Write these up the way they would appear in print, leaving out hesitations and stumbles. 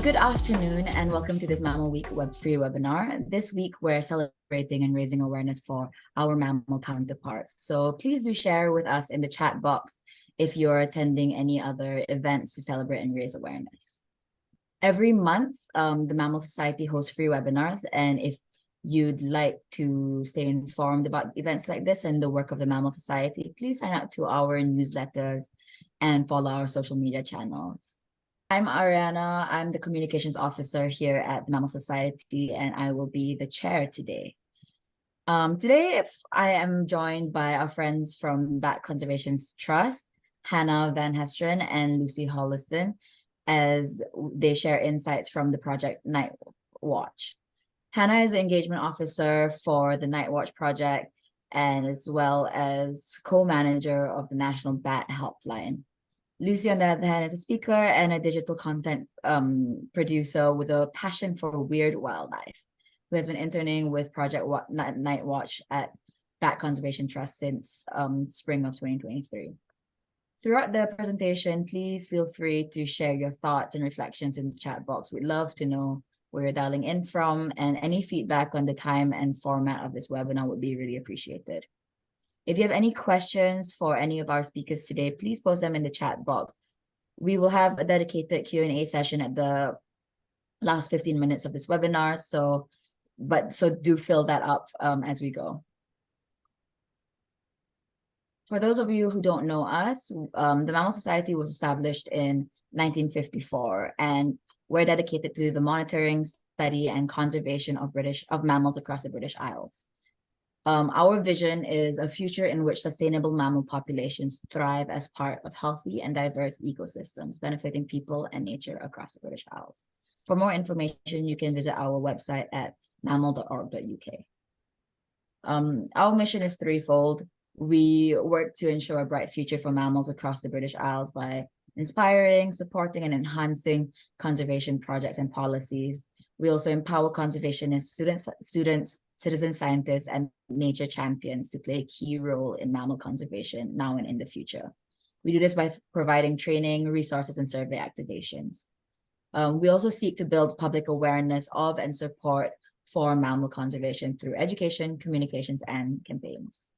Good afternoon and welcome to this Mammal Week free webinar. This week we're celebrating and raising awareness for our mammal counterparts. So please do share with us in the chat box if you're attending any other events to celebrate and raise awareness. Every month, the Mammal Society hosts free webinars, and if you'd like to stay informed about events like this and the work of the Mammal Society, please sign up to our newsletters and follow our social media channels. I'm Ariana. I'm the communications officer here at the Mammal Society, and I will be the chair today. Today, I am joined by our friends from Bat Conservation Trust, Hannah Van Hesteren and Lucy Holliston, as they share insights from the Project NightWatch. Hannah is the engagement officer for the NightWatch project, and as well as co-manager of the National Bat Helpline. Lucy, on the other hand, is a speaker and a digital content producer with a passion for weird wildlife, who has been interning with Project NightWatch at Bat Conservation Trust since spring of 2023. Throughout the presentation, please feel free to share your thoughts and reflections in the chat box. We'd love to know where you're dialing in from, and any feedback on the time and format of this webinar would be really appreciated. If you have any questions for any of our speakers today, please post them in the chat box. We will have a dedicated Q&A session at the last 15 minutes of this webinar, so do fill that up as we go. For those of you who don't know us, the Mammal Society was established in 1954, and we're dedicated to the monitoring, study, and conservation of mammals across the British Isles. Our vision is a future in which sustainable mammal populations thrive as part of healthy and diverse ecosystems, benefiting people and nature across the British Isles. For more information, you can visit our website at mammal.org.uk. Our mission is threefold. We work to ensure a bright future for mammals across the British Isles by inspiring, supporting, and enhancing conservation projects and policies. We also empower conservationists, students, citizen scientists, and nature champions to play a key role in mammal conservation now and in the future. We do this by providing training, resources, and survey activations. We also seek to build public awareness of and support for mammal conservation through education, communications, and campaigns.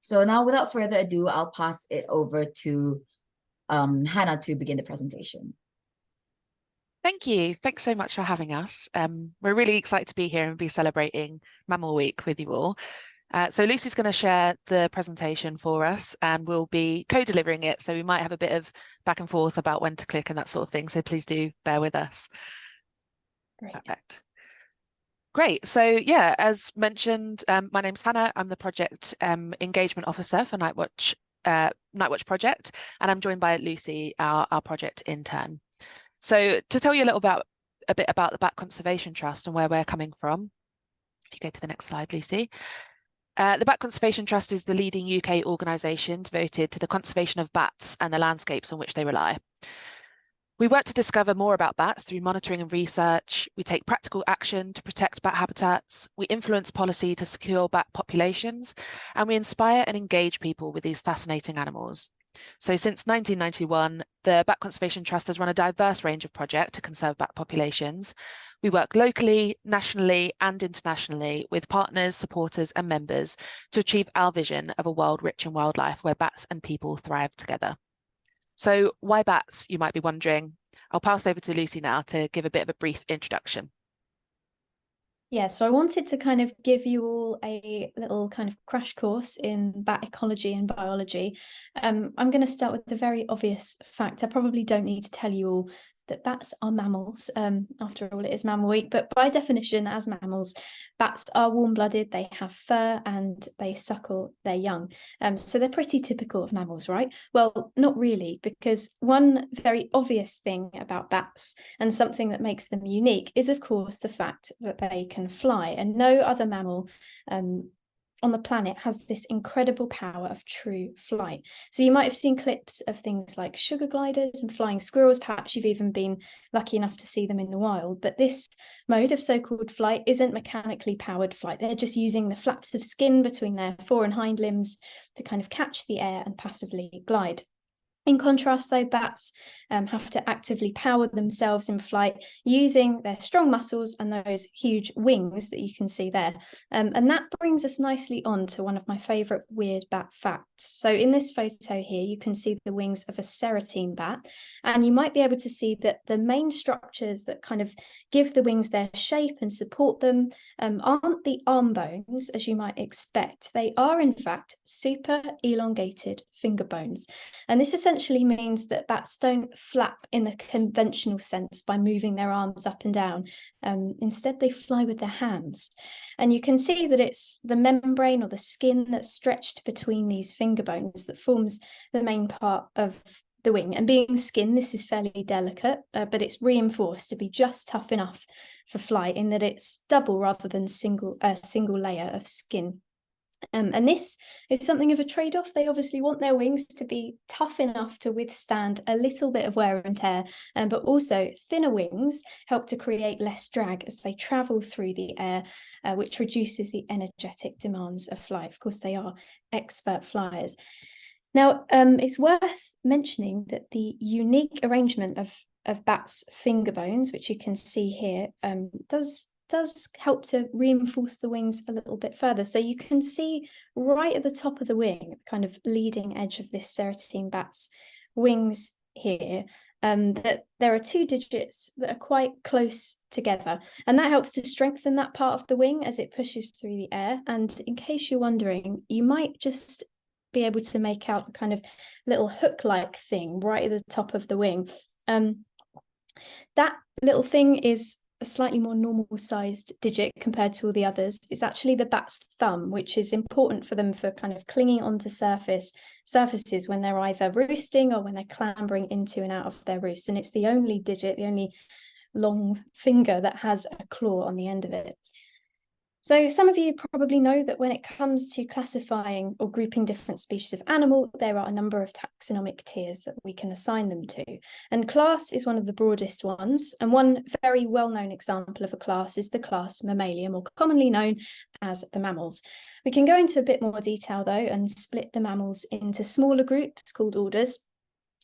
So now, without further ado, I'll pass it over to Hannah to begin the presentation. Thank you. Thanks so much for having us. We're really excited to be here and be celebrating Mammal Week with you all. So Lucy's going to share the presentation for us, and we'll be co-delivering it. So we might have a bit of back and forth about when to click and that sort of thing. So please do bear with us. Great. Perfect. Great. So yeah, as mentioned, my name's Hannah. I'm the project engagement officer for NightWatch project, and I'm joined by Lucy, our project intern. So to tell you a bit about the Bat Conservation Trust and where we're coming from, if you go to the next slide, Lucy. The Bat Conservation Trust is the leading UK organisation devoted to the conservation of bats and the landscapes on which they rely. We work to discover more about bats through monitoring and research. We take practical action to protect bat habitats. We influence policy to secure bat populations, and we inspire and engage people with these fascinating animals. So since 1991, the Bat Conservation Trust has run a diverse range of projects to conserve bat populations. We work locally, nationally, and internationally with partners, supporters, and members to achieve our vision of a world rich in wildlife where bats and people thrive together. So why bats, you might be wondering. I'll pass over to Lucy now to give a bit of a brief introduction. Yeah, so I wanted to kind of give you all a little kind of crash course in bat ecology and biology. I'm going to start with the very obvious fact. I probably don't need to tell you all that bats are mammals. After all, it is Mammal Week, but by definition, as mammals, bats are warm-blooded, they have fur, and they suckle their young. So they're pretty typical of mammals, right? Well, not really, because one very obvious thing about bats and something that makes them unique is, of course, the fact that they can fly, and no other mammal on the planet has this incredible power of true flight. So you might have seen clips of things like sugar gliders and flying squirrels. Perhaps you've even been lucky enough to see them in the wild. But this mode of so-called flight isn't mechanically powered flight. They're just using the flaps of skin between their fore and hind limbs to kind of catch the air and passively glide. In contrast, though, bats have to actively power themselves in flight using their strong muscles and those huge wings that you can see there. And that brings us nicely on to one of my favourite weird bat facts. So in this photo here, you can see the wings of a serotine bat, and you might be able to see that the main structures that kind of give the wings their shape and support them aren't the arm bones, as you might expect. They are, in fact, super elongated finger bones. And this essentially means that bats don't flap in the conventional sense by moving their arms up and down. Instead, they fly with their hands. And you can see that it's the membrane or the skin that's stretched between these finger bones that forms the main part of the wing. And being skin, this is fairly delicate, but it's reinforced to be just tough enough for flight, in that it's double rather than single layer of skin. And this is something of a trade-off. They obviously want their wings to be tough enough to withstand a little bit of wear and tear, but also thinner wings help to create less drag as they travel through the air, which reduces the energetic demands of flight. Of course, they are expert flyers. Now, it's worth mentioning that the unique arrangement of bats' finger bones, which you can see here, does help to reinforce the wings a little bit further. So you can see right at the top of the wing, kind of leading edge of this serotine bat's wings here, that there are two digits that are quite close together, and that helps to strengthen that part of the wing as it pushes through the air. And in case you're wondering, you might just be able to make out the kind of little hook-like thing right at the top of the wing. That little thing is a slightly more normal sized digit compared to all the others. It's actually the bat's thumb, which is important for them for kind of clinging onto surfaces when they're either roosting or when they're clambering into and out of their roost. And it's the only digit, the only long finger that has a claw on the end of it. So some of you probably know that when it comes to classifying or grouping different species of animal, there are a number of taxonomic tiers that we can assign them to. And class is one of the broadest ones. And one very well-known example of a class is the class Mammalia, more commonly known as the mammals. We can go into a bit more detail, though, and split the mammals into smaller groups called orders.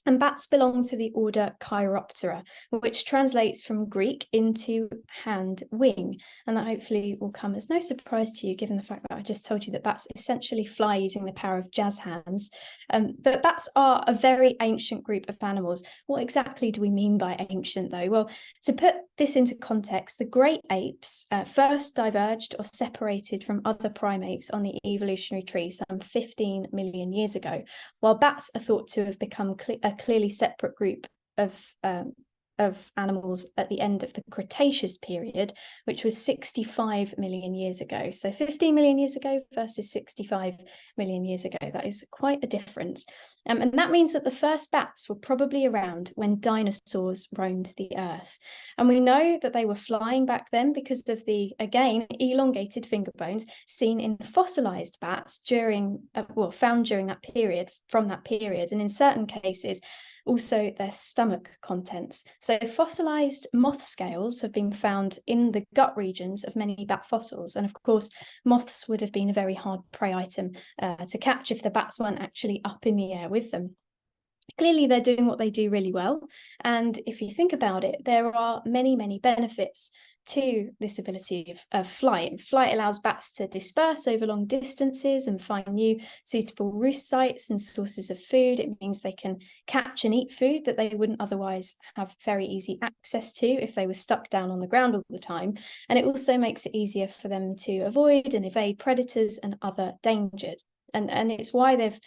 And bats belong to the order Chiroptera, which translates from Greek into hand wing. And that hopefully will come as no surprise to you, given the fact that I just told you that bats essentially fly using the power of jazz hands. But bats are a very ancient group of animals. What exactly do we mean by ancient, though? Well, to put this into context, the great apes first diverged or separated from other primates on the evolutionary tree some 15 million years ago, while bats are thought to have become a clearly separate group of animals at the end of the Cretaceous period, which was 65 million years ago. So 15 million years ago versus 65 million years ago. That is quite a difference. And that means that the first bats were probably around when dinosaurs roamed the earth. And we know that they were flying back then because of the, again, elongated finger bones seen in fossilized bats found during that period, from that period. And in certain cases, also their stomach contents. So fossilized moth scales have been found in the gut regions of many bat fossils. And of course, moths would have been a very hard prey item to catch if the bats weren't actually up in the air with them. Clearly, they're doing what they do really well. And if you think about it, there are many, many benefits to this ability of flight. Flight allows bats to disperse over long distances and find new suitable roost sites and sources of food. It means they can catch and eat food that they wouldn't otherwise have very easy access to if they were stuck down on the ground all the time. And it also makes it easier for them to avoid and evade predators and other dangers. And it's why they've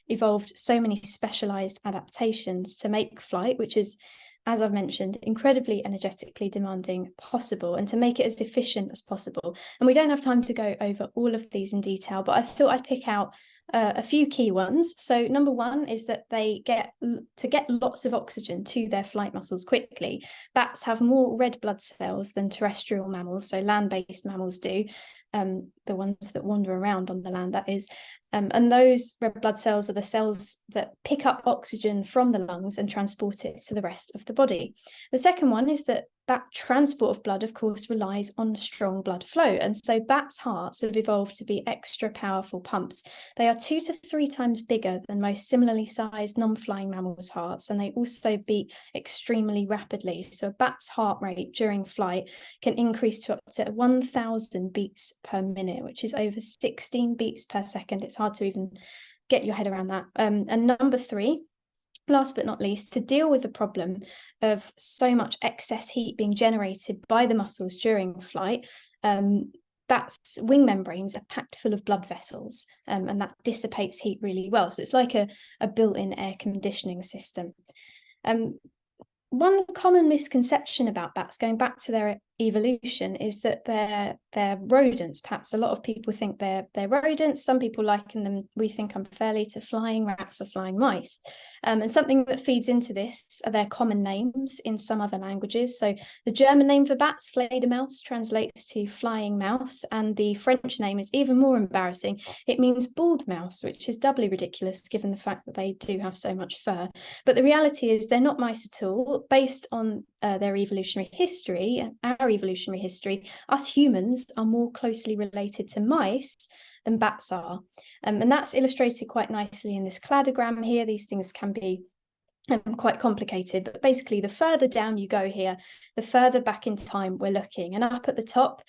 evolved so many specialized adaptations to make flight, which is, as I've mentioned, incredibly energetically demanding, possible, and to make it as efficient as possible. And we don't have time to go over all of these in detail, but I thought I'd pick out a few key ones. So number one is that they get lots of oxygen to their flight muscles quickly. Bats have more red blood cells than terrestrial mammals, so land-based mammals do, the ones that wander around on the land, that is. And those red blood cells are the cells that pick up oxygen from the lungs and transport it to the rest of the body. The second one is that transport of blood, of course, relies on strong blood flow. And so bats' hearts have evolved to be extra powerful pumps. They are 2 to 3 times bigger than most similarly sized non-flying mammals' hearts, and they also beat extremely rapidly. So a bat's heart rate during flight can increase to up to 1,000 beats per minute, which is over 16 beats per second. It's hard to even get your head around that. And number 3, last but not least, to deal with the problem of so much excess heat being generated by the muscles during flight, bats' wing membranes are packed full of blood vessels, and that dissipates heat really well. So it's like a built-in air conditioning system. One common misconception about bats, going back to their evolution, is that they're rodents. Perhaps a lot of people think they're rodents. Some people liken them, we think unfairly, to flying rats or flying mice. And something that feeds into this are their common names in some other languages. So the German name for bats, Fledermaus, translates to flying mouse, and the French name is even more embarrassing. It means bald mouse, which is doubly ridiculous given the fact that they do have so much fur. But the reality is they're not mice at all. Based on their evolutionary history, our evolutionary history, us humans are more closely related to mice than bats are. And that's illustrated quite nicely in this cladogram here. These things can be quite complicated, but basically the further down you go here, the further back in time we're looking. And up at the top,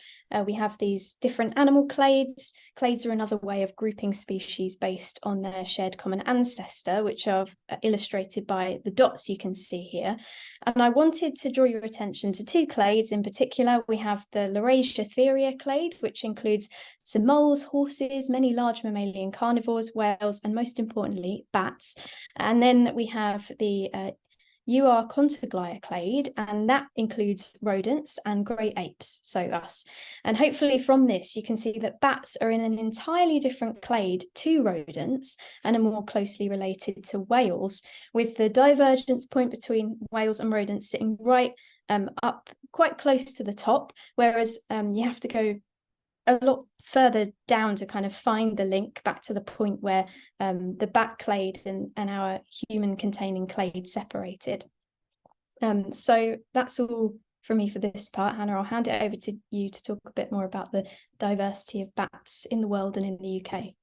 we have these different animal clades. Clades are another way of grouping species based on their shared common ancestor, which are illustrated by the dots you can see here. And I wanted to draw your attention to 2 clades in particular. We have the Laurasia clade, which includes some moles, horses, many large mammalian carnivores, whales, and most importantly, bats. And then we have the Contiglia clade, and that includes rodents and great apes, so us. And hopefully from this you can see that bats are in an entirely different clade to rodents and are more closely related to whales, with the divergence point between whales and rodents sitting right up quite close to the top, whereas you have to go a lot further down to kind of find the link back to the point where the bat clade and our human containing clade separated. So that's all from me for this part. Hannah, I'll hand it over to you to talk a bit more about the diversity of bats in the world and in the UK.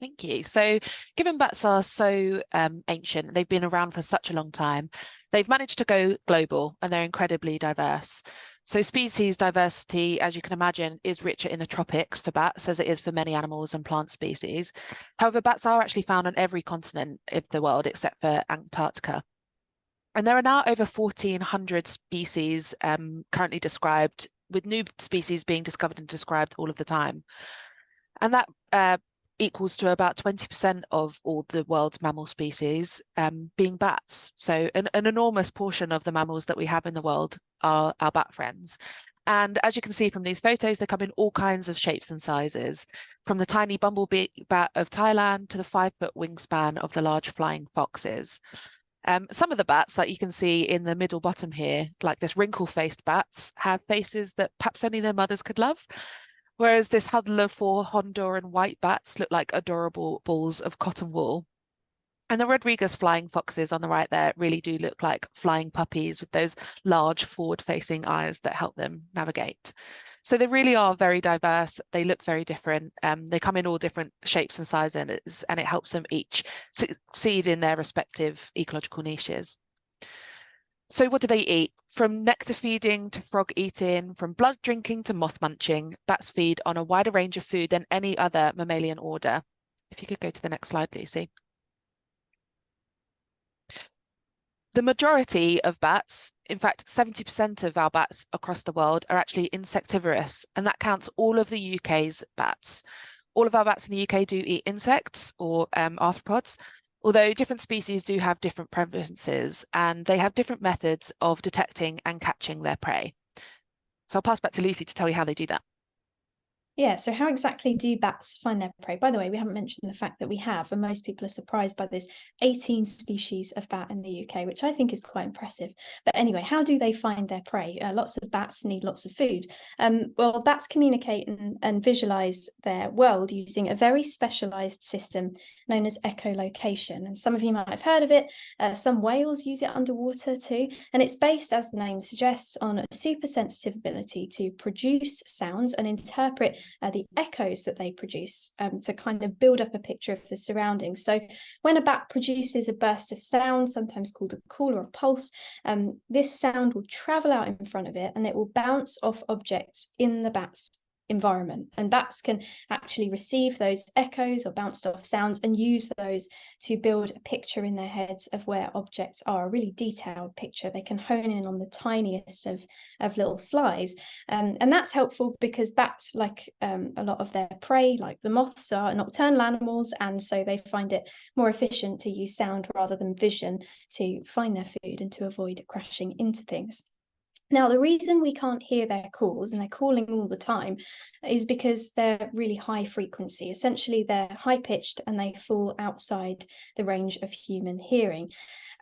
Thank you. So given bats are so ancient, they've been around for such a long time, they've managed to go global and they're incredibly diverse. So species diversity, as you can imagine, is richer in the tropics for bats as it is for many animals and plant species. However, bats are actually found on every continent of the world except for Antarctica. And there are now over 1,400 species currently described, with new species being discovered and described all of the time. And that equals to about 20% of all the world's mammal species being bats. So an enormous portion of the mammals that we have in the world are our bat friends. And as you can see from these photos, they come in all kinds of shapes and sizes, from the tiny bumblebee bat of Thailand to the 5-foot wingspan of the large flying foxes. Some of the bats, like you can see in the middle bottom here, like this wrinkle-faced bats, have faces that perhaps only their mothers could love. Whereas this huddle of 4 Honduran white bats look like adorable balls of cotton wool. And the Rodriguez flying foxes on the right there really do look like flying puppies with those large forward-facing eyes that help them navigate. So they really are very diverse. They look very different. They come in all different shapes and sizes, and it helps them each succeed in their respective ecological niches. So what do they eat? From nectar feeding to frog eating, from blood drinking to moth munching, bats feed on a wider range of food than any other mammalian order. If you could go to the next slide, Lucy. The majority of bats, in fact, 70% of our bats across the world are actually insectivorous, and that counts all of the UK's bats. All of our bats in the UK do eat insects or arthropods, although different species do have different preferences and they have different methods of detecting and catching their prey. So I'll pass back to Lucy to tell you how they do that. Yeah, so how exactly do bats find their prey? By the way, we haven't mentioned the fact that we have, and most people are surprised by this, 18 species of bat in the UK, which I think is quite impressive. But anyway, how do they find their prey? Lots of bats need lots of food. Well, bats communicate and visualize their world using a very specialized system known as echolocation. And some of you might have heard of it. Some whales use it underwater too. And it's based, as the name suggests, on a super sensitive ability to produce sounds and interpret the echoes that they produce to kind of build up a picture of the surroundings. So when a bat produces a burst of sound, sometimes called a call or a pulse, this sound will travel out in front of it and it will bounce off objects in the bat's environment. And bats can actually receive those echoes or bounced off sounds and use those to build a picture in their heads of where objects are, a really detailed picture. They can hone in on the tiniest of little flies. And that's helpful because bats, like a lot of their prey, like the moths, are nocturnal animals, and so they find it more efficient to use sound rather than vision to find their food and to avoid crashing into things. Now, the reason we can't hear their calls, and they're calling all the time, is because they're really high frequency. Essentially, they're high pitched and they fall outside the range of human hearing.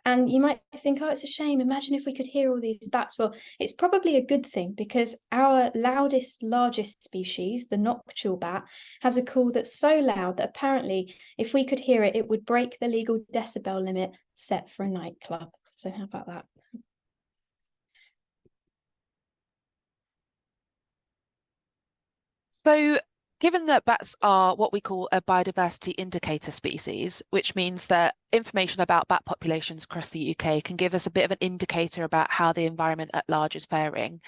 And you might think, oh, it's a shame. Imagine if we could hear all these bats. Well, it's probably a good thing because our loudest, largest species, the nocturnal bat, has a call that's so loud that apparently if we could hear it, it would break the legal decibel limit set for a nightclub. So how about that? So given that bats are what we call a biodiversity indicator species, which means that information about bat populations across the UK can give us a bit of an indicator about how the environment at large is faring.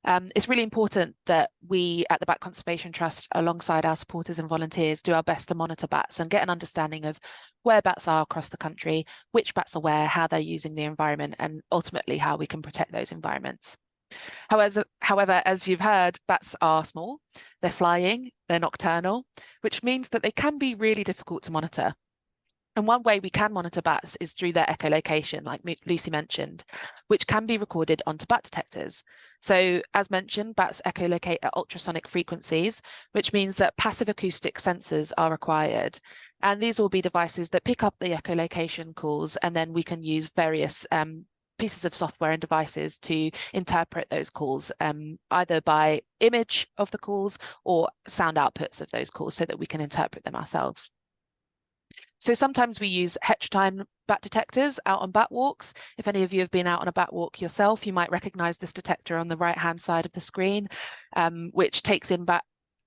It's really important that we at the Bat Conservation Trust, alongside our supporters and volunteers, do our best to monitor bats and get an understanding of where bats are across the country, which bats are where, how they're using the environment, and ultimately how we can protect those environments. However, as you've heard, bats are small, they're flying, they're nocturnal, which means that they can be really difficult to monitor. And one way we can monitor bats is through their echolocation, like Lucy mentioned, which can be recorded onto bat detectors. So as mentioned, bats echolocate at ultrasonic frequencies, which means that passive acoustic sensors are required. And these will be devices that pick up the echolocation calls, and then we can use various pieces of software and devices to interpret those calls, either by image of the calls or sound outputs of those calls so that we can interpret them ourselves. So sometimes we use heterodyne bat detectors out on bat walks. If any of you have been out on a bat walk yourself, you might recognize this detector on the right-hand side of the screen, which takes in bat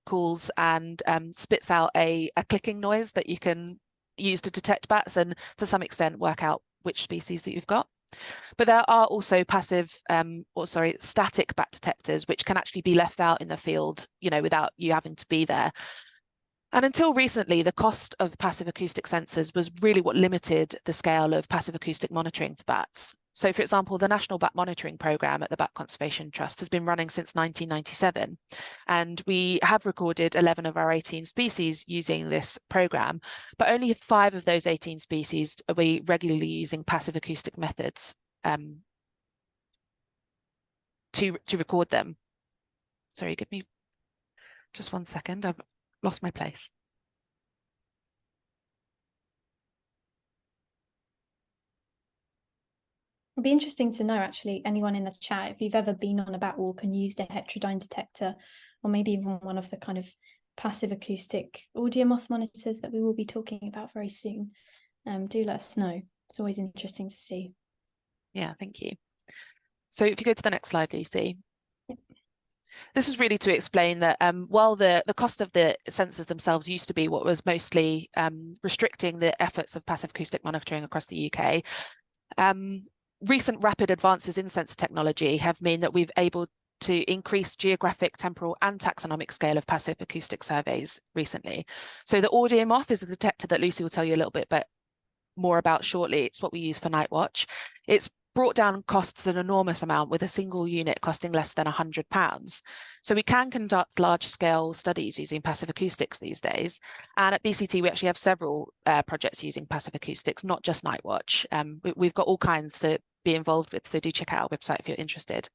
calls and spits out a clicking noise that you can use to detect bats and to some extent work out which species that you've got. But there are also static bat detectors, which can actually be left out in the field, without you having to be there. And until recently, the cost of passive acoustic sensors was really what limited the scale of passive acoustic monitoring for bats. So, for example, the National Bat Monitoring Programme at the Bat Conservation Trust has been running since 1997, and we have recorded 11 of our 18 species using this programme, but only 5 of those 18 species are we regularly using passive acoustic methods to record them. Sorry, give me just 1 second. I've lost my place. It'd be interesting to know, actually, anyone in the chat, if you've ever been on a bat walk and used a heterodyne detector, or maybe even one of the kind of passive acoustic AudioMoth monitors that we will be talking about very soon. Do let us know. It's always interesting to see. Yeah, thank you. So if you go to the next slide, Lucy. This is really to explain that while the cost of the sensors themselves used to be what was mostly restricting the efforts of passive acoustic monitoring across the UK, recent rapid advances in sensor technology have meant that we've able to increase geographic, temporal and taxonomic scale of passive acoustic surveys recently. So the AudioMoth is a detector that Lucy will tell you a little bit more about shortly. It's what we use for NightWatch. It's brought down costs an enormous amount, with a single unit costing less than £100. So we can conduct large-scale studies using passive acoustics these days. And at BCT, we actually have several projects using passive acoustics, not just NightWatch. We've got all kinds to be involved with, so do check out our website if you're interested.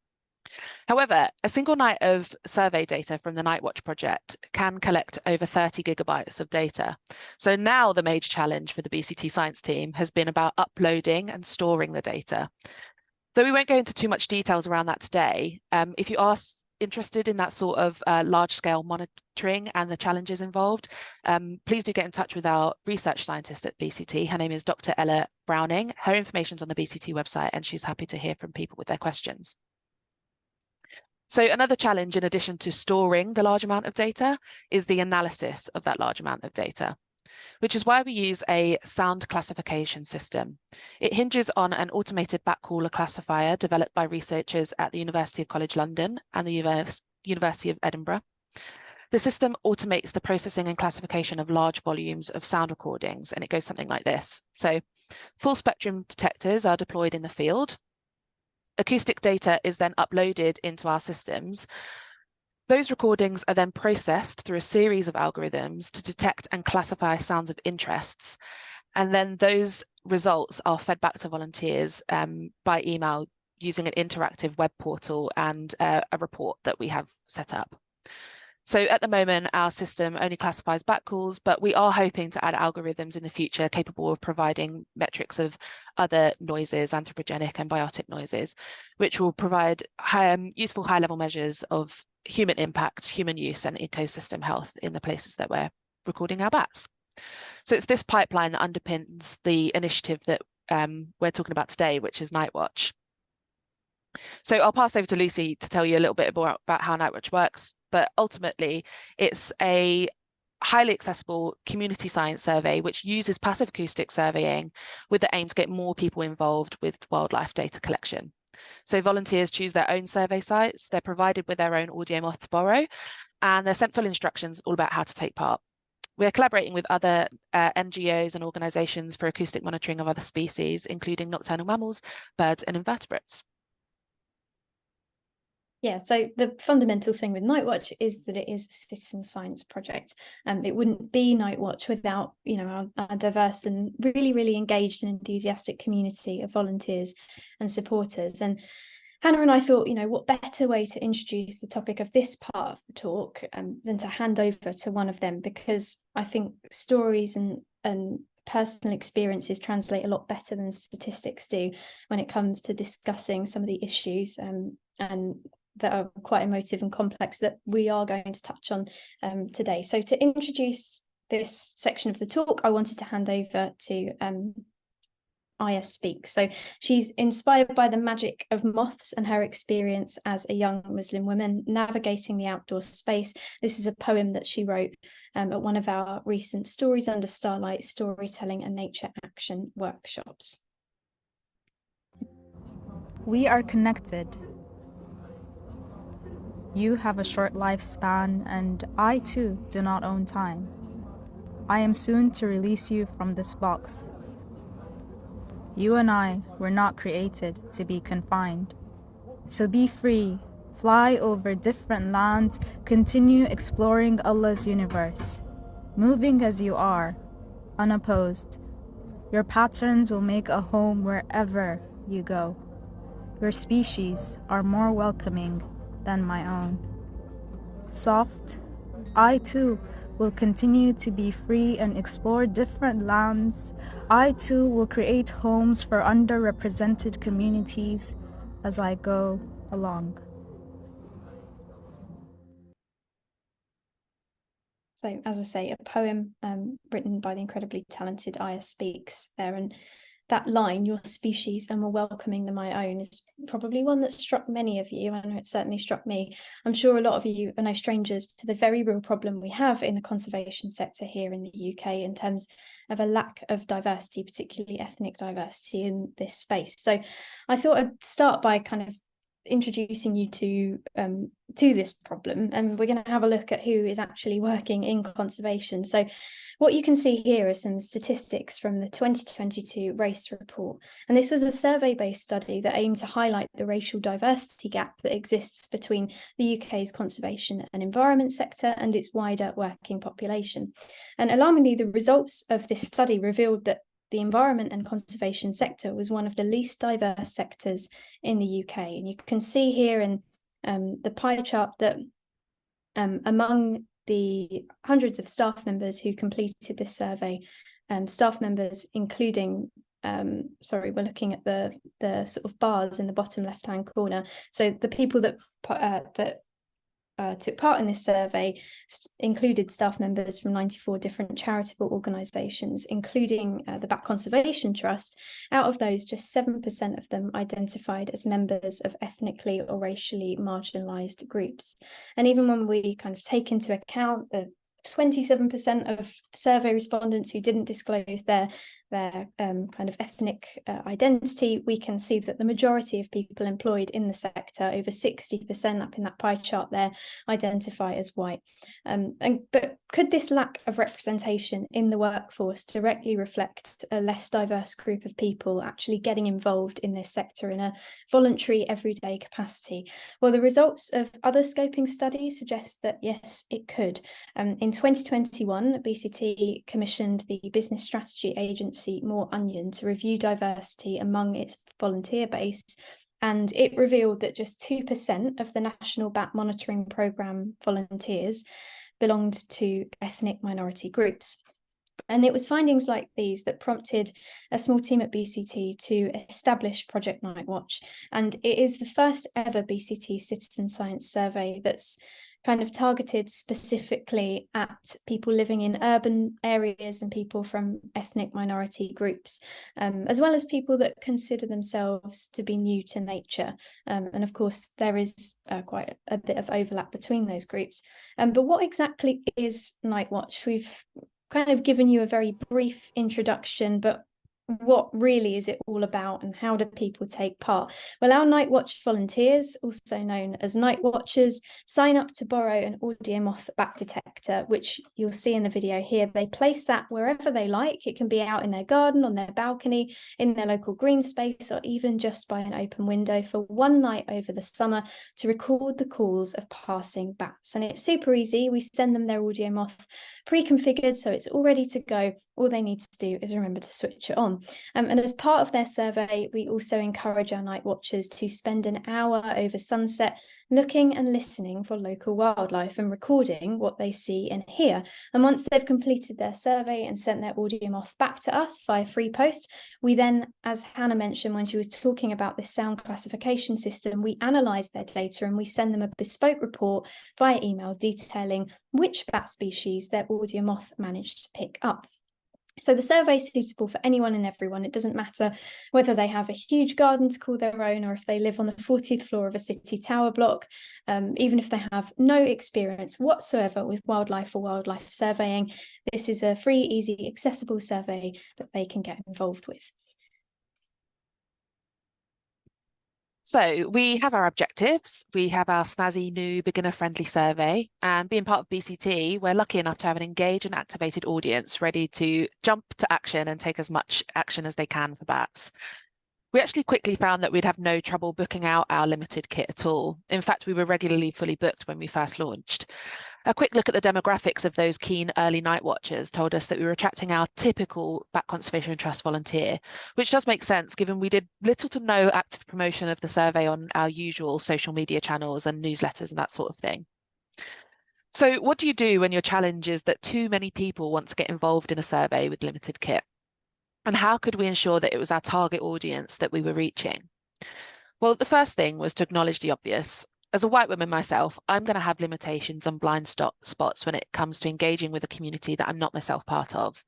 However, a single night of survey data from the NightWatch project can collect over 30 gigabytes of data. So now the major challenge for the BCT science team has been about uploading and storing the data. Though we won't go into too much details around that today, if you are interested in that sort of large-scale monitoring and the challenges involved, please do get in touch with our research scientist at BCT. Her name is Dr. Ella Browning. Her information's on the BCT website, and she's happy to hear from people with their questions. So another challenge, in addition to storing the large amount of data, is the analysis of that large amount of data, which is why we use a sound classification system. It hinges on an automated backcaller classifier developed by researchers at the University of College London and the University of Edinburgh. The system automates the processing and classification of large volumes of sound recordings, and it goes something like this. So full spectrum detectors are deployed in the field. Acoustic data is then uploaded into our systems. Those recordings are then processed through a series of algorithms to detect and classify sounds of interests. And then those results are fed back to volunteers by email using an interactive web portal and a report that we have set up. So at the moment, our system only classifies back calls, but we are hoping to add algorithms in the future capable of providing metrics of other noises, anthropogenic and biotic noises, which will provide useful high-level measures of human impact, human use, and ecosystem health in the places that we're recording our bats. So it's this pipeline that underpins the initiative that we're talking about today, which is NightWatch. So I'll pass over to Lucy to tell you a little bit more about how NightWatch works, but ultimately it's a highly accessible community science survey which uses passive acoustic surveying with the aim to get more people involved with wildlife data collection. So volunteers choose their own survey sites, they're provided with their own AudioMoths to borrow, and they're sent full instructions all about how to take part. We're collaborating with other NGOs and organisations for acoustic monitoring of other species, including nocturnal mammals, birds and invertebrates. Yeah, so the fundamental thing with NightWatch is that it is a citizen science project. It wouldn't be NightWatch without, you know, our diverse and really, really engaged and enthusiastic community of volunteers and supporters. And Hannah and I thought, you know, what better way to introduce the topic of this part of the talk than to hand over to one of them, because I think stories and personal experiences translate a lot better than statistics do when it comes to discussing some of the issues and that are quite emotive and complex that we are going to touch on today. So to introduce this section of the talk, I wanted to hand over to Aya Speaks. So she's inspired by the magic of moths and her experience as a young Muslim woman navigating the outdoor space. This is a poem that she wrote at one of our recent Stories Under Starlight storytelling and nature action workshops. We are connected. You have a short lifespan, and I too do not own time. I am soon to release you from this box. You and I were not created to be confined. So be free, fly over different lands, continue exploring Allah's universe, moving as you are, unopposed. Your patterns will make a home wherever you go. Your species are more welcoming than my own. Soft, I too will continue to be free and explore different lands. I too will create homes for underrepresented communities as I go along. So, as I say, a poem written by the incredibly talented Aya Speaks there, and that line, your species are more welcoming than my own, is probably one that struck many of you. I know it certainly struck me. I'm sure a lot of you are no strangers to the very real problem we have in the conservation sector here in the UK in terms of a lack of diversity, particularly ethnic diversity in this space. So I thought I'd start by kind of introducing you to this problem, and we're going to have a look at who is actually working in conservation. So what you can see here are some statistics from the 2022 RACE report, and this was a survey-based study that aimed to highlight the racial diversity gap that exists between the UK's conservation and environment sector and its wider working population. And alarmingly, the results of this study revealed that the environment and conservation sector was one of the least diverse sectors in the UK. And you can see here in the pie chart that among the hundreds of staff members who completed this survey, staff members including, sorry, we're looking at the sort of bars in the bottom left-hand corner. So the people that took part in this survey included staff members from 94 different charitable organisations, including the Bat Conservation Trust. Out of those, just 7% of them identified as members of ethnically or racially marginalised groups. And even when we kind of take into account the 27% of survey respondents who didn't disclose their kind of ethnic identity, we can see that the majority of people employed in the sector, over 60% up in that pie chart there, identify as white. But could this lack of representation in the workforce directly reflect a less diverse group of people actually getting involved in this sector in a voluntary everyday capacity? Well, the results of other scoping studies suggest that yes, it could. In 2021, BCT commissioned the business strategy agency More Onion to review diversity among its volunteer base, and it revealed that just 2% of the National Bat Monitoring Programme volunteers belonged to ethnic minority groups. And it was findings like these that prompted a small team at BCT to establish Project NightWatch, and it is the first ever BCT citizen science survey that's kind of targeted specifically at people living in urban areas and people from ethnic minority groups, as well as people that consider themselves to be new to nature. And of course, there is quite a bit of overlap between those groups. But what exactly is NightWatch? We've kind of given you a very brief introduction, but what really is it all about and how do people take part? Well, our NightWatch volunteers, also known as NightWatchers, sign up to borrow an AudioMoth bat detector, which you'll see in the video here. They place that wherever they like. It can be out in their garden, on their balcony, in their local green space, or even just by an open window for one night over the summer to record the calls of passing bats. And it's super easy. We send them their AudioMoth pre-configured, so it's all ready to go. All they need to do is remember to switch it on. And as part of their survey, we also encourage our night watchers to spend an hour over sunset looking and listening for local wildlife and recording what they see and hear. And once they've completed their survey and sent their AudioMoth back to us via free post, we then, as Hannah mentioned when she was talking about this sound classification system, we analyse their data and we send them a bespoke report via email detailing which bat species their AudioMoth managed to pick up. So the survey is suitable for anyone and everyone. It doesn't matter whether they have a huge garden to call their own or if they live on the 40th floor of a city tower block, even if they have no experience whatsoever with wildlife or wildlife surveying. This is a free, easy, accessible survey that they can get involved with. So we have our objectives, we have our snazzy new beginner-friendly survey, and being part of BCT, we're lucky enough to have an engaged and activated audience ready to jump to action and take as much action as they can for bats. We actually quickly found that we'd have no trouble booking out our limited kit at all. In fact, we were regularly fully booked when we first launched. A quick look at the demographics of those keen early night watchers told us that we were attracting our typical Bat Conservation Trust volunteer, which does make sense given we did little to no active promotion of the survey on our usual social media channels and newsletters and that sort of thing. So what do you do when your challenge is that too many people want to get involved in a survey with limited kit? And how could we ensure that it was our target audience that we were reaching? Well, the first thing was to acknowledge the obvious. As a white woman myself, I'm going to have limitations and blind spots when it comes to engaging with a community that I'm not myself part of.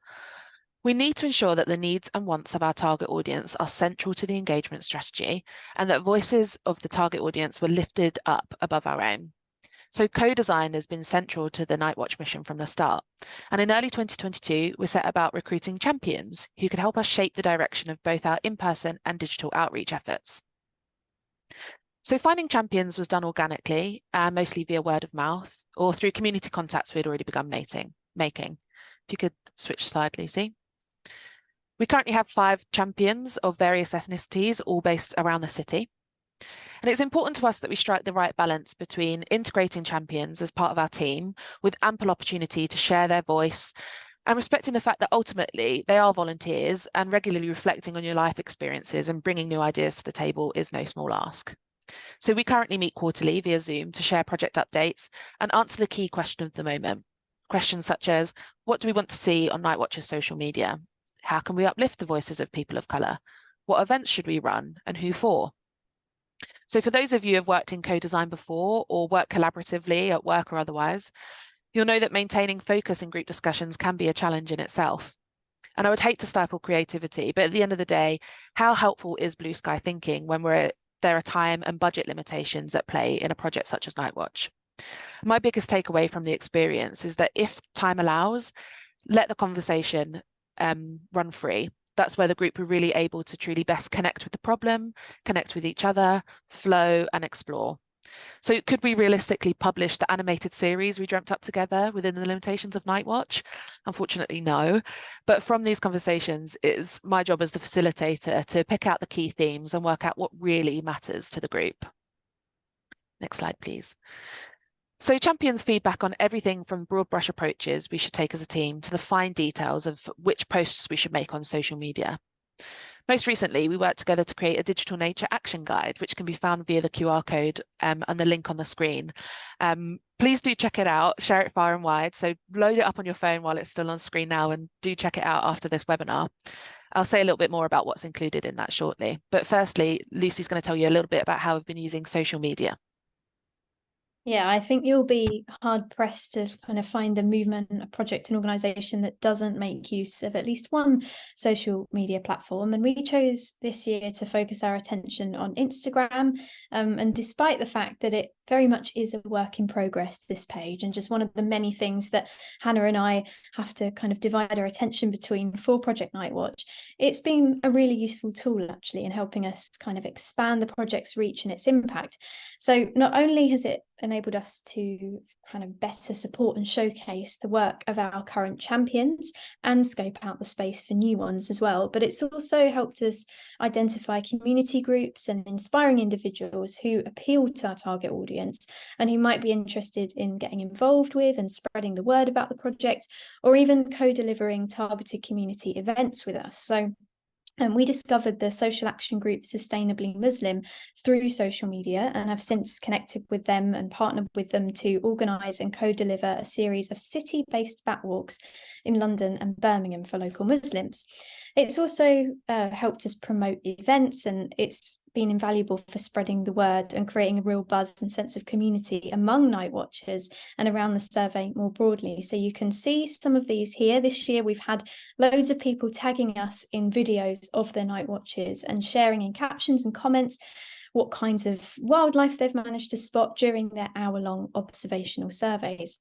We need to ensure that the needs and wants of our target audience are central to the engagement strategy and that voices of the target audience were lifted up above our own. So co-design has been central to the NightWatch mission from the start. And in early 2022, we set about recruiting champions who could help us shape the direction of both our in-person and digital outreach efforts. So finding champions was done organically, mostly via word of mouth or through community contacts we'd already begun making. If you could switch slide, Lucy. We currently have 5 champions of various ethnicities, all based around the city. And it's important to us that we strike the right balance between integrating champions as part of our team with ample opportunity to share their voice and respecting the fact that ultimately they are volunteers and regularly reflecting on your life experiences and bringing new ideas to the table is no small ask. So we currently meet quarterly via Zoom to share project updates and answer the key question of the moment. Questions such as, what do we want to see on NightWatchers social media? How can we uplift the voices of people of colour? What events should we run and who for? So for those of you who have worked in co-design before or work collaboratively at work or otherwise, you'll know that maintaining focus in group discussions can be a challenge in itself. And I would hate to stifle creativity, but at the end of the day, how helpful is blue sky thinking when there are time and budget limitations at play in a project such as NightWatch? My biggest takeaway from the experience is that if time allows, let the conversation run free. That's where the group are really able to truly best connect with the problem, connect with each other, flow and explore. So could we realistically publish the animated series we dreamt up together within the limitations of NightWatch? Unfortunately, no. But from these conversations, it's my job as the facilitator to pick out the key themes and work out what really matters to the group. Next slide, please. So champions feedback on everything from broad brush approaches we should take as a team to the fine details of which posts we should make on social media. Most recently, we worked together to create a digital nature action guide, which can be found via the QR code and the link on the screen. Please do check it out, share it far and wide. So load it up on your phone while it's still on screen now and do check it out after this webinar. I'll say a little bit more about what's included in that shortly. But firstly, Lucy's going to tell you a little bit about how we've been using social media. Yeah, I think you'll be hard pressed to kind of find a movement, a project, an organisation that doesn't make use of at least one social media platform. And we chose this year to focus our attention on Instagram. And despite the fact that it very much is a work in progress, this page, and just one of the many things that Hannah and I have to kind of divide our attention between for Project NightWatch, it's been a really useful tool actually in helping us kind of expand the project's reach and its impact. So not only has it enabled us to kind of better support and showcase the work of our current champions and scope out the space for new ones as well, but it's also helped us identify community groups and inspiring individuals who appeal to our target audience and who might be interested in getting involved with and spreading the word about the project, or even co-delivering targeted community events with us. So we discovered the social action group Sustainably Muslim through social media and have since connected with them and partnered with them to organise and co-deliver a series of city-based bat walks in London and Birmingham for local Muslims. It's also helped us promote events, and it's been invaluable for spreading the word and creating a real buzz and sense of community among NightWatchers and around the survey more broadly. So you can see some of these here. This year we've had loads of people tagging us in videos of their NightWatchers and sharing in captions and comments what kinds of wildlife they've managed to spot during their hour-long observational surveys.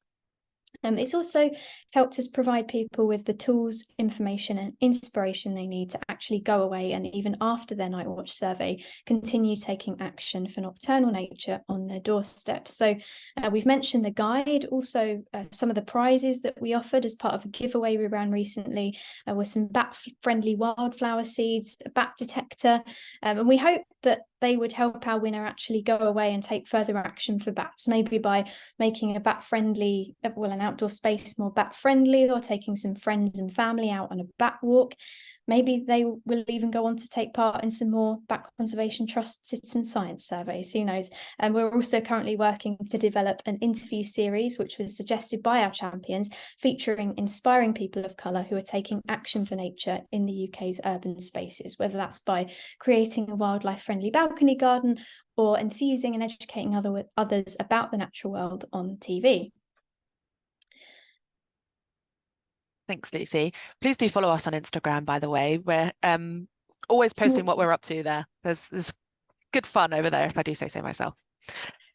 It's also helped us provide people with the tools, information and inspiration they need to actually go away and even after their NightWatch survey, continue taking action for nocturnal nature on their doorstep. So we've mentioned the guide, also some of the prizes that we offered as part of a giveaway we ran recently were some bat-friendly wildflower seeds, a bat detector, and we hope that they would help our winner actually go away and take further action for bats, maybe by making a bat-friendly, an outdoor space more bat-friendly, or taking some friends and family out on a bat walk. Maybe they will even go on to take part in some more Bat Conservation Trust citizen science surveys, who knows. And we're also currently working to develop an interview series, which was suggested by our champions, featuring inspiring people of colour who are taking action for nature in the UK's urban spaces, whether that's by creating a wildlife-friendly balcony garden or enthusing and educating others about the natural world on TV. Thanks, Lucy. Please do follow us on Instagram, by the way. We're always posting what we're up to there. There's good fun over there, if I do say so myself.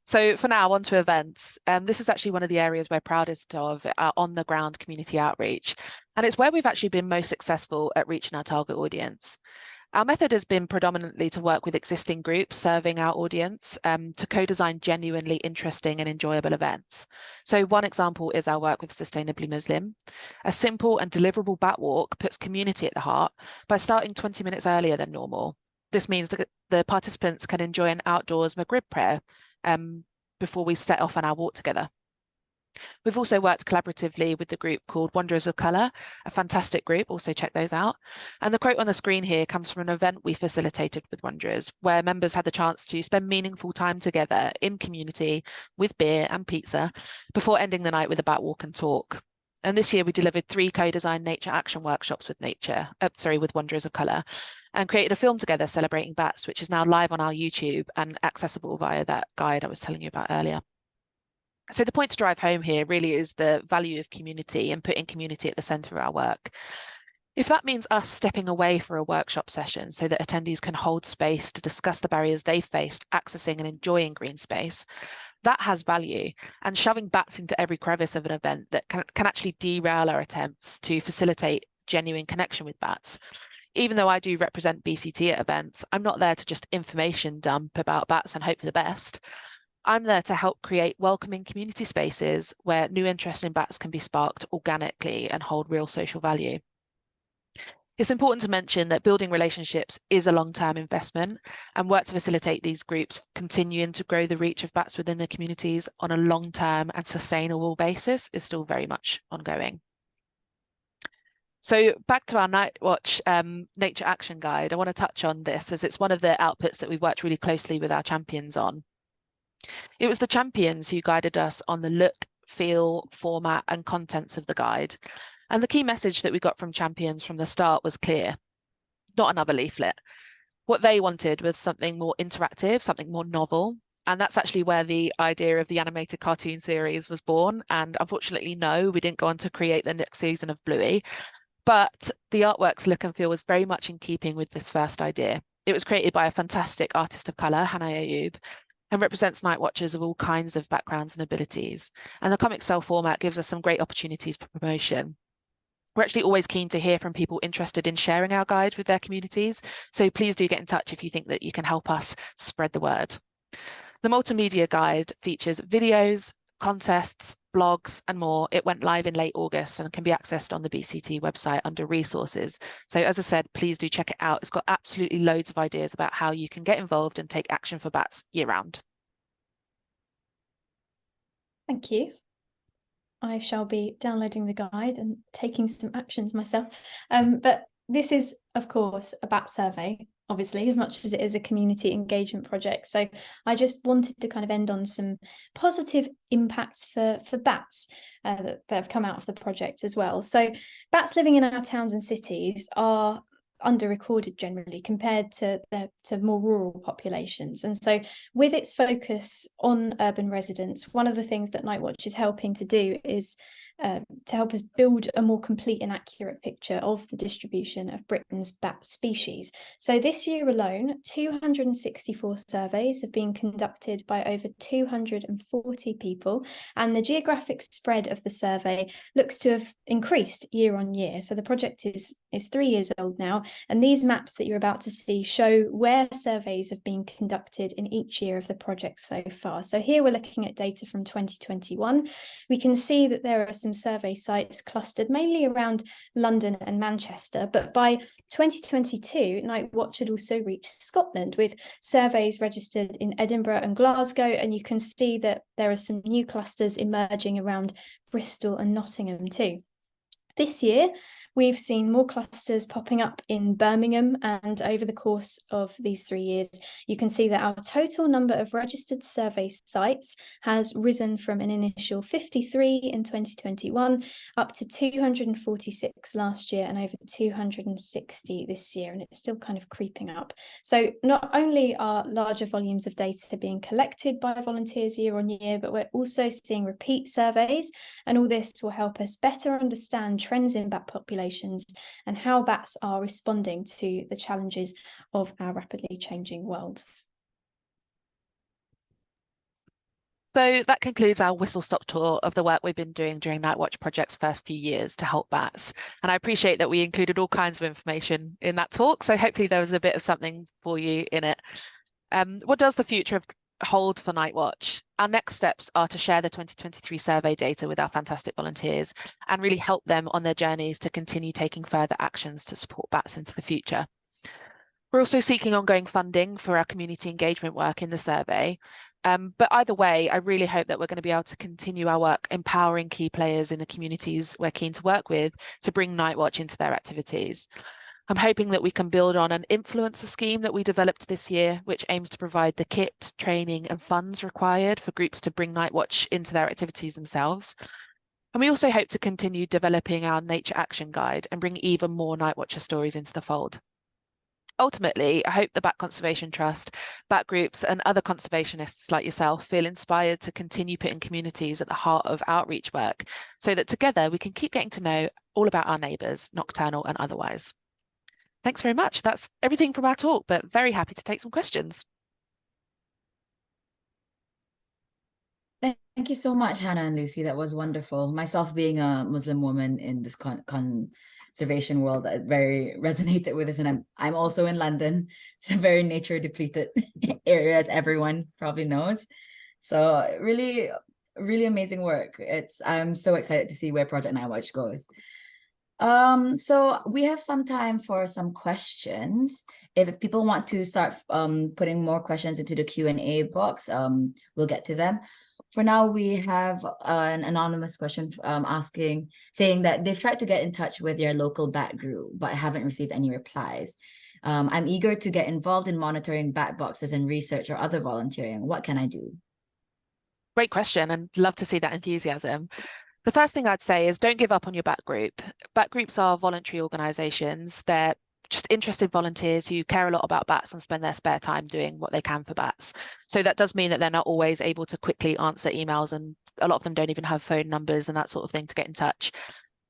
So for now, on to events. This is actually one of the areas we're proudest of, on-the-ground community outreach. And it's where we've actually been most successful at reaching our target audience. Our method has been predominantly to work with existing groups serving our audience to co-design genuinely interesting and enjoyable events. So one example is our work with Sustainably Muslim. A simple and deliverable bat walk puts community at the heart by starting 20 minutes earlier than normal. This means that the participants can enjoy an outdoors Maghrib prayer before we set off on our walk together. We've also worked collaboratively with the group called Wanderers of Colour, a fantastic group, also check those out. And the quote on the screen here comes from an event we facilitated with Wanderers, where members had the chance to spend meaningful time together in community with beer and pizza before ending the night with a bat walk and talk. And this year we delivered 3 co-designed nature action workshops with with Wanderers of Colour, and created a film together celebrating bats, which is now live on our YouTube and accessible via that guide I was telling you about earlier. So the point to drive home here really is the value of community and putting community at the centre of our work. If that means us stepping away for a workshop session so that attendees can hold space to discuss the barriers they've faced accessing and enjoying green space, that has value. And shoving bats into every crevice of an event that can actually derail our attempts to facilitate genuine connection with bats. Even though I do represent BCT at events, I'm not there to just information dump about bats and hope for the best. I'm there to help create welcoming community spaces where new interest in bats can be sparked organically and hold real social value. It's important to mention that building relationships is a long-term investment, and work to facilitate these groups continuing to grow the reach of bats within the communities on a long-term and sustainable basis is still very much ongoing. So back to our NightWatch Nature Action Guide, I want to touch on this as it's one of the outputs that we've worked really closely with our champions on. It was the champions who guided us on the look, feel, format and contents of the guide. And the key message that we got from champions from the start was clear: not another leaflet. What they wanted was something more interactive, something more novel. And that's actually where the idea of the animated cartoon series was born. And unfortunately, no, we didn't go on to create the next season of Bluey. But the artwork's look and feel was very much in keeping with this first idea. It was created by a fantastic artist of colour, Hannah Ayub, and represents NightWatchers of all kinds of backgrounds and abilities. And the comic cell format gives us some great opportunities for promotion. We're actually always keen to hear from people interested in sharing our guide with their communities, so please do get in touch if you think that you can help us spread the word. The multimedia guide features videos, contests, blogs and more. It went live in late August and can be accessed on the BCT website under resources. So as I said, please do check it out. It's got absolutely loads of ideas about how you can get involved and take action for bats year round. Thank you. I shall be downloading the guide and taking some actions myself. But this is, of course, a bat survey, obviously, as much as it is a community engagement project. So I just wanted to kind of end on some positive impacts for bats that have come out of the project as well. So bats living in our towns and cities are under-recorded generally compared to more rural populations. And so with its focus on urban residents, one of the things that NightWatch is helping to do is to help us build a more complete and accurate picture of the distribution of Britain's bat species. So this year alone, 264 surveys have been conducted by over 240 people, and the geographic spread of the survey looks to have increased year on year. So the project is 3 years old now, and these maps that you're about to see show where surveys have been conducted in each year of the project so far. So here we're looking at data from 2021. We can see that there are some survey sites clustered mainly around London and Manchester, but by 2022, NightWatch had also reached Scotland with surveys registered in Edinburgh and Glasgow, and you can see that there are some new clusters emerging around Bristol and Nottingham too. This year, we've seen more clusters popping up in Birmingham, and over the course of these 3 years, you can see that our total number of registered survey sites has risen from an initial 53 in 2021 up to 246 last year and over 260 this year, and it's still kind of creeping up. So not only are larger volumes of data being collected by volunteers year on year, but we're also seeing repeat surveys, and all this will help us better understand trends in bat populations and how bats are responding to the challenges of our rapidly changing world. So that concludes our whistle-stop tour of the work we've been doing during NightWatch Project's first few years to help bats. And I appreciate that we included all kinds of information in that talk, so hopefully there was a bit of something for you in it. What does the future hold for NightWatch? Our next steps are to share the 2023 survey data with our fantastic volunteers and really help them on their journeys to continue taking further actions to support bats into the future. We're also seeking ongoing funding for our community engagement work in the survey, But either way, I really hope that we're going to be able to continue our work empowering key players in the communities we're keen to work with to bring Nightwatch into their activities. I'm hoping that we can build on an influencer scheme that we developed this year, which aims to provide the kit, training and funds required for groups to bring Nightwatch into their activities themselves. And we also hope to continue developing our nature action guide and bring even more Nightwatcher stories into the fold. Ultimately, I hope the Bat Conservation Trust, bat groups and other conservationists like yourself feel inspired to continue putting communities at the heart of outreach work so that together we can keep getting to know all about our neighbours, nocturnal and otherwise. Thanks very much. That's everything from our talk, but very happy to take some questions. Thank you so much, Hannah and Lucy. That was wonderful. Myself being a Muslim woman in this conservation world, I very resonated with this. And I'm also in London. It's a very nature depleted area, as everyone probably knows. So really, really amazing work. I'm so excited to see where Project NightWatch goes. So we have some time for some questions. If people want to start putting more questions into the Q&A box, we'll get to them. For now, we have an anonymous question saying that they've tried to get in touch with your local bat group, but haven't received any replies. I'm eager to get involved in monitoring bat boxes and research or other volunteering. What can I do? Great question, and love to see that enthusiasm. The first thing I'd say is don't give up on your bat group. Bat groups are voluntary organisations. They're just interested volunteers who care a lot about bats and spend their spare time doing what they can for bats. So that does mean that they're not always able to quickly answer emails, and a lot of them don't even have phone numbers and that sort of thing to get in touch.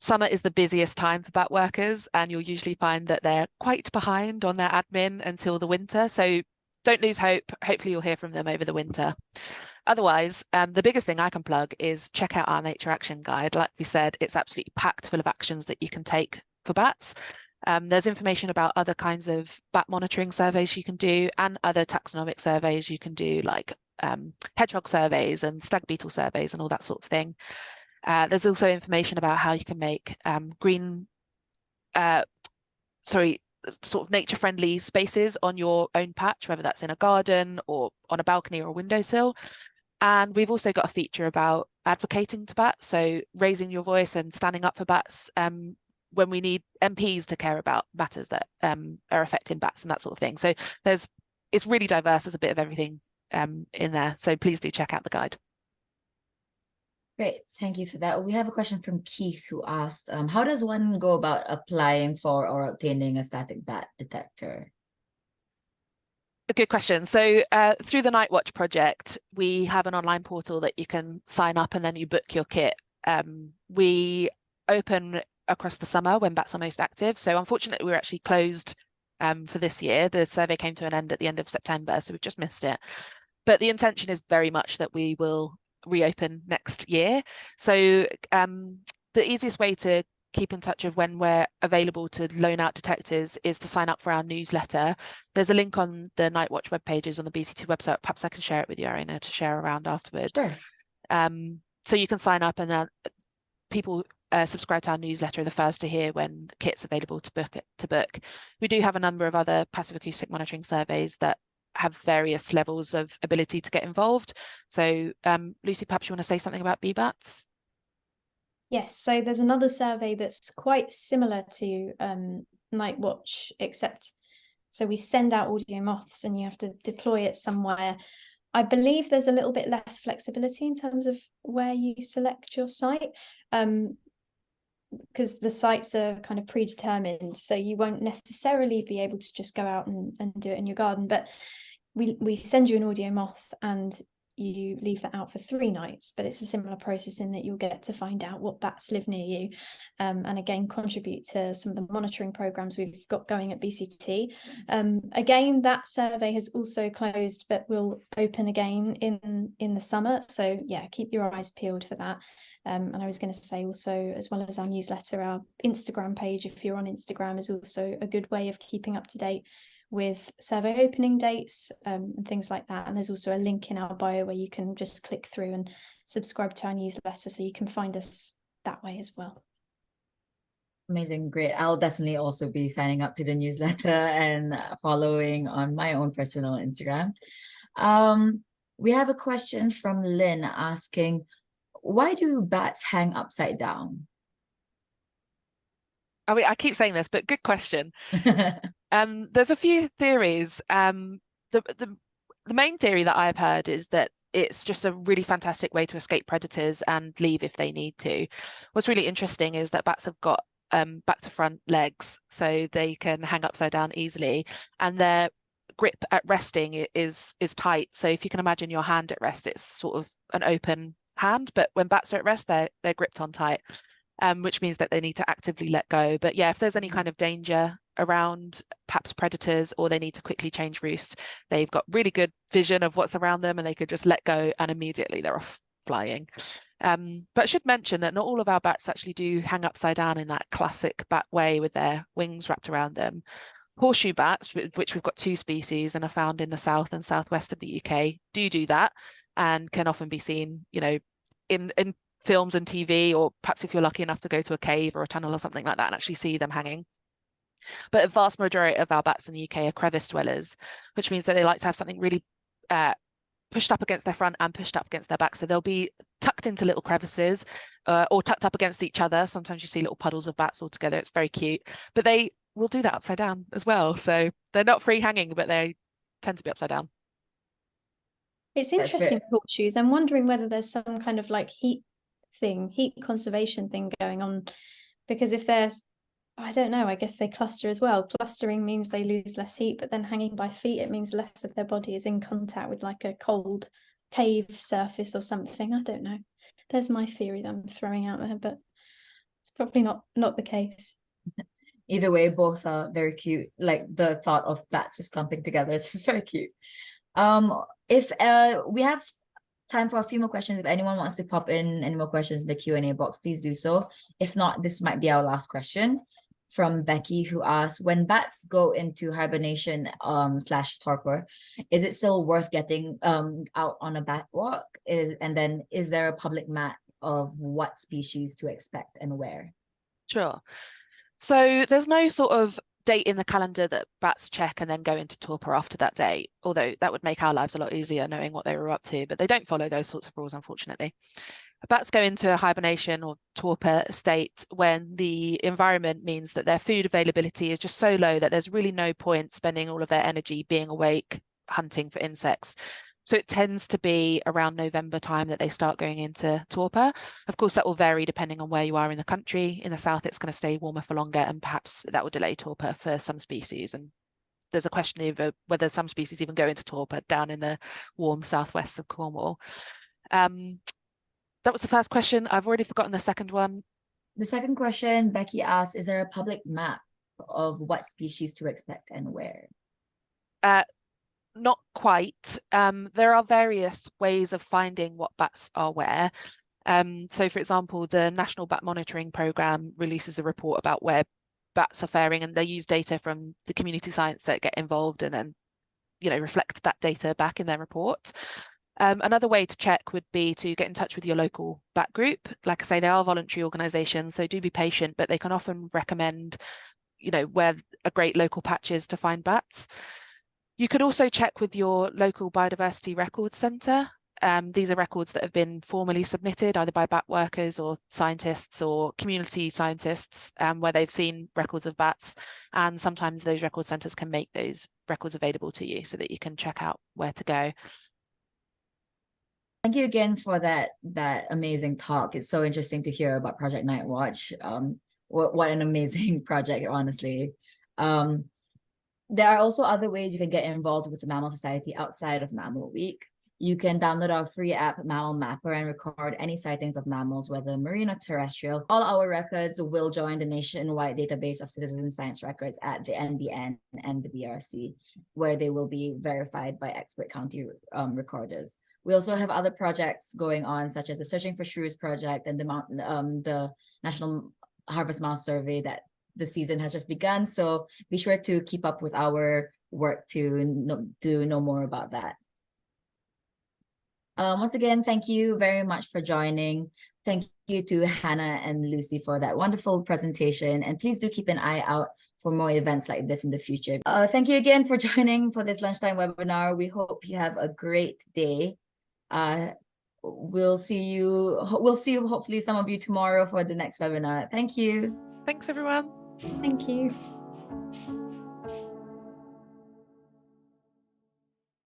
Summer is the busiest time for bat workers, and you'll usually find that they're quite behind on their admin until the winter. So don't lose hope. Hopefully you'll hear from them over the winter. Otherwise, the biggest thing I can plug is check out our Nature Action Guide. Like we said, it's absolutely packed full of actions that you can take for bats. There's information about other kinds of bat monitoring surveys you can do and other taxonomic surveys you can do, like hedgehog surveys and stag beetle surveys and all that sort of thing. There's also information about how you can make sort of nature-friendly spaces on your own patch, whether that's in a garden or on a balcony or a windowsill. And we've also got a feature about advocating to bats, so raising your voice and standing up for bats when we need MPs to care about matters that are affecting bats and that sort of thing. So it's really diverse. There's a bit of everything in there. So please do check out the guide. Great, thank you for that. We have a question from Keith who asked, how does one go about applying for or obtaining a static bat detector? A good question. So through the Nightwatch project, we have an online portal that you can sign up and then you book your kit. We open across the summer when bats are most active. So unfortunately, we're actually closed for this year. The survey came to an end at the end of September, so we've just missed it. But the intention is very much that we will reopen next year. So the easiest way to keep in touch of when we're available to loan out detectors is to sign up for our newsletter. There's a link on the Nightwatch web pages on the BCT website. Perhaps I can share it with you, Arina, to share around afterwards. Sure. So you can sign up, and then people subscribe to our newsletter are the first to hear when kit's available to book. We do have a number of other passive acoustic monitoring surveys that have various levels of ability to get involved. So Lucy, perhaps you want to say something about BBATs? Yes, so there's another survey that's quite similar to NightWatch, except so we send out AudioMoths and you have to deploy it somewhere. I believe there's a little bit less flexibility in terms of where you select your site, because the sites are kind of predetermined, so you won't necessarily be able to just go out and do it in your garden. But we send you an AudioMoth and you leave that out for 3 nights, but it's a similar process in that you'll get to find out what bats live near you, and again contribute to some of the monitoring programs we've got going at BCT. Again, that survey has also closed, but will open again in the summer, so yeah, keep your eyes peeled for that. And I was going to say also, as well as our newsletter, our Instagram page, if you're on Instagram, is also a good way of keeping up to date with survey opening dates and things like that. And there's also a link in our bio where you can just click through and subscribe to our newsletter, so you can find us that way as well. Amazing, great. I'll definitely also be signing up to the newsletter and following on my own personal Instagram. We have a question from Lynn asking, why do bats hang upside down? I mean, I keep saying this, but good question. There's a few theories. The main theory that I've heard is that it's just a really fantastic way to escape predators and leave if they need to. What's really interesting is that bats have got back to front legs, so they can hang upside down easily, and their grip at resting is tight. So if you can imagine your hand at rest, it's sort of an open hand, but when bats are at rest, they're gripped on tight. Which means that they need to actively let go. But yeah, if there's any kind of danger around, perhaps predators, or they need to quickly change roost, they've got really good vision of what's around them and they could just let go and immediately they're off flying. But I should mention that not all of our bats actually do hang upside down in that classic bat way with their wings wrapped around them. Horseshoe bats, which we've got 2 species and are found in the south and southwest of the UK, do that and can often be seen, you know, in films and TV, or perhaps if you're lucky enough to go to a cave or a tunnel or something like that and actually see them hanging. But a vast majority of our bats in the UK are crevice dwellers, which means that they like to have something really pushed up against their front and pushed up against their back. So they'll be tucked into little crevices or tucked up against each other. Sometimes you see little puddles of bats all together. It's very cute, but they will do that upside down as well. So they're not free hanging, but they tend to be upside down. It's interesting with horseshoes. I'm wondering whether there's some kind of like heat conservation thing going on, because if they're, I don't know, I guess they cluster as well. Clustering means they lose less heat, but then hanging by feet, it means less of their body is in contact with like a cold cave surface or something. I don't know. There's my theory that I'm throwing out there, but it's probably not the case. Either way, both are very cute. Like the thought of bats just clumping together is just very cute. If we have time for a few more questions. If anyone wants to pop in any more questions in the Q&A box, please do so. If not, this might be our last question from Becky, who asks, when bats go into hibernation / torpor, is it still worth getting out on a bat walk? And then is there a public map of what species to expect and where? Sure. So there's no sort of date in the calendar that bats check and then go into torpor after that date, although that would make our lives a lot easier knowing what they were up to, but they don't follow those sorts of rules, unfortunately. Bats go into a hibernation or torpor state when the environment means that their food availability is just so low that there's really no point spending all of their energy being awake hunting for insects. So it tends to be around November time that they start going into torpor. Of course, that will vary depending on where you are in the country. In the south, it's going to stay warmer for longer, and perhaps that will delay torpor for some species. And there's a question of whether some species even go into torpor down in the warm southwest of Cornwall. That was the first question. I've already forgotten the second one. The second question, Becky asked, is there a public map of what species to expect and where? Not quite. There are various ways of finding what bats are where. So, for example, the National Bat Monitoring Programme releases a report about where bats are faring, and they use data from the community science that get involved and then, you know, reflect that data back in their report. Another way to check would be to get in touch with your local bat group. Like I say, they are voluntary organisations, so do be patient, but they can often recommend, you know, where a great local patch is to find bats. You could also check with your local biodiversity records centre. These are records that have been formally submitted either by bat workers or scientists or community scientists, where they've seen records of bats, and sometimes those record centres can make those records available to you so that you can check out where to go. Thank you again for that amazing talk. It's so interesting to hear about Project NightWatch. What an amazing project, honestly. There are also other ways you can get involved with the Mammal Society outside of Mammal Week. You can download our free app, Mammal Mapper, and record any sightings of mammals, whether marine or terrestrial. All our records will join the nationwide database of citizen science records at the NBN and the BRC, where they will be verified by expert county recorders. We also have other projects going on, such as the Searching for Shrews project and the National Harvest Mouse Survey that the season has just begun. So be sure to keep up with our work to know more about that. Once again, thank you very much for joining. Thank you to Hannah and Lucy for that wonderful presentation. And please do keep an eye out for more events like this in the future. Thank you again for joining for this lunchtime webinar. We hope you have a great day. We'll see you hopefully some of you tomorrow for the next webinar. Thank you. Thanks, everyone. Thank you.